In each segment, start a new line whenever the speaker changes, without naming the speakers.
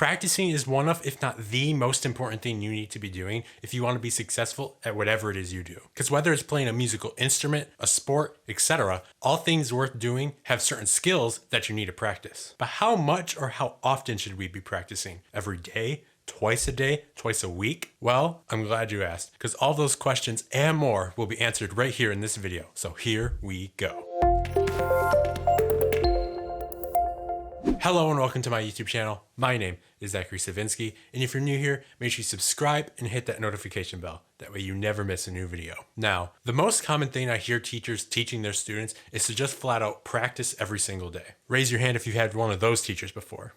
Practicing is one of, if not the most important thing you need to be doing if you want to be successful at whatever it is you do. Because whether it's playing a musical instrument, a sport, etc., all things worth doing have certain skills that you need to practice. But how much or how often should we be practicing? Every day? Twice a day? Twice a week? Well, I'm glad you asked, because all those questions and more will be answered right here in this video. So here we go. Hello and welcome to my YouTube channel. My name is Zachary Savinsky, and if you're new here, make sure you subscribe and hit that notification bell. That way you never miss a new video. Now, the most common thing I hear teachers teaching their students is to just flat out practice every single day. Raise your hand if you've had one of those teachers before.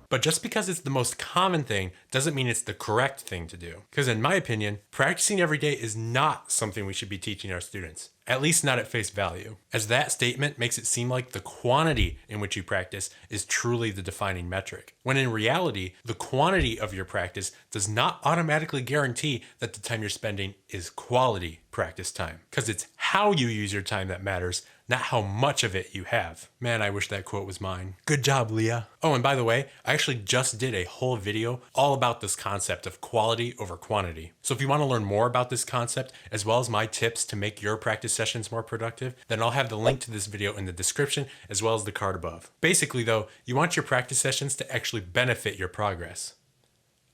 But just because it's the most common thing doesn't mean it's the correct thing to do. Because in my opinion, practicing every day is not something we should be teaching our students. At least not at face value, as that statement makes it seem like the quantity in which you practice is truly the defining metric, when in reality, the quantity of your practice does not automatically guarantee that the time you're spending is quality practice time, because it's how you use your time that matters, not how much of it you have. Man, I wish that quote was mine. Good job, Leah. Oh, and by the way, I actually just did a whole video all about this concept of quality over quantity. So if you want to learn more about this concept, as well as my tips to make your practice sessions more productive, then I'll have the link to this video in the description, as well as the card above. Basically though, you want your practice sessions to actually benefit your progress.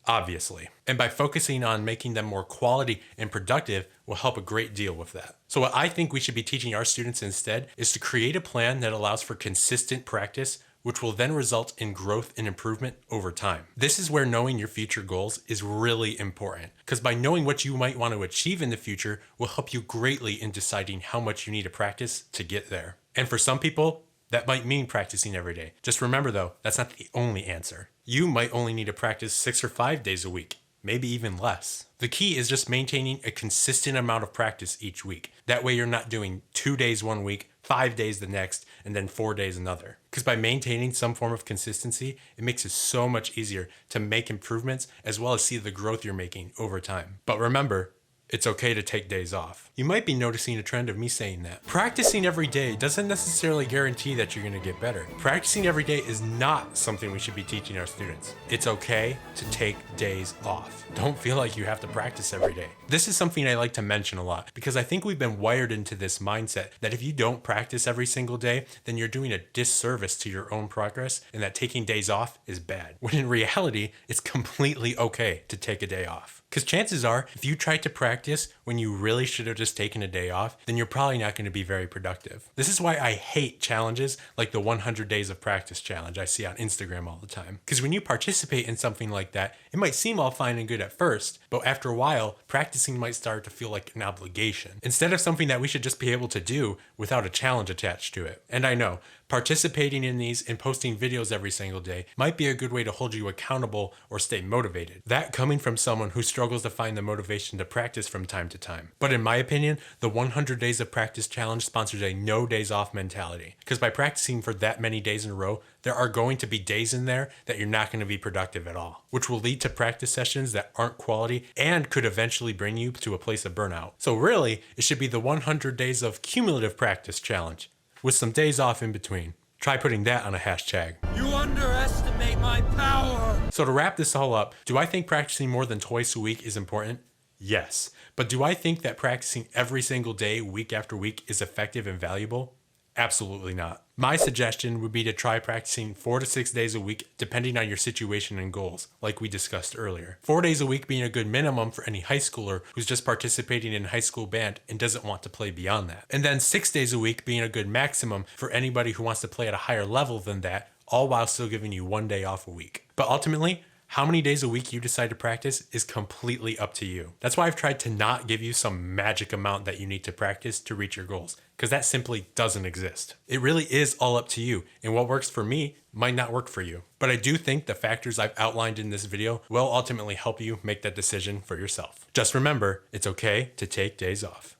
Obviously. And by focusing on making them more quality and productive will help a great deal with that. So what I think we should be teaching our students instead is to create a plan that allows for consistent practice, which will then result in growth and improvement over time. This is where knowing your future goals is really important, because by knowing what you might want to achieve in the future will help you greatly in deciding how much you need to practice to get there. And for some people, that might mean practicing every day. Just remember though, that's not the only answer. You might only need to practice 6 or 5 days a week, maybe even less. The key is just maintaining a consistent amount of practice each week. That way you're not doing 2 days one week, 5 days the next, and then 4 days another. Because by maintaining some form of consistency, it makes it so much easier to make improvements as well as see the growth you're making over time. But remember, it's okay to take days off. You might be noticing a trend of me saying that. Practicing every day doesn't necessarily guarantee that you're gonna get better. Practicing every day is not something we should be teaching our students. It's okay to take days off. Don't feel like you have to practice every day. This is something I like to mention a lot because I think we've been wired into this mindset that if you don't practice every single day, then you're doing a disservice to your own progress and that taking days off is bad. When in reality, it's completely okay to take a day off. Because chances are, if you try to practice when you really should have just taken a day off, then you're probably not going to be very productive. This is why I hate challenges like the 100 days of practice challenge I see on Instagram all the time. Because when you participate in something like that, it might seem all fine and good at first, but after a while, practicing might start to feel like an obligation, instead of something that we should just be able to do without a challenge attached to it. And I know, participating in these and posting videos every single day might be a good way to hold you accountable or stay motivated. That coming from someone who struggles to find the motivation to practice from time to time. But in my opinion, the 100 days of practice challenge sponsors a no days off mentality. Because by practicing for that many days in a row, there are going to be days in there that you're not going to be productive at all, which will lead to practice sessions that aren't quality and could eventually bring you to a place of burnout. So really, it should be the 100 days of cumulative practice challenge, with some days off in between. Try putting that on a hashtag. You underestimate my power. So to wrap this all up, do I think practicing more than twice a week is important? Yes. But do I think that practicing every single day, week after week, is effective and valuable? Absolutely not. My suggestion would be to try practicing 4 to 6 days a week depending on your situation and goals, like we discussed earlier. 4 days a week being a good minimum for any high schooler who's just participating in high school band and doesn't want to play beyond that. And then 6 days a week being a good maximum for anybody who wants to play at a higher level than that, all while still giving you 1 day off a week. But ultimately, how many days a week you decide to practice is completely up to you. That's why I've tried to not give you some magic amount that you need to practice to reach your goals, because that simply doesn't exist. It really is all up to you, and what works for me might not work for you. But I do think the factors I've outlined in this video will ultimately help you make that decision for yourself. Just remember, it's okay to take days off.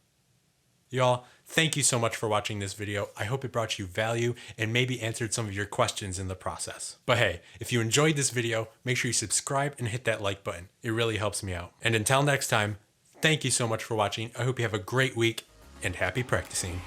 Y'all, thank you so much for watching this video. I hope it brought you value and maybe answered some of your questions in the process. But hey, if you enjoyed this video, make sure you subscribe and hit that like button. It really helps me out. And until next time, thank you so much for watching. I hope you have a great week and happy practicing.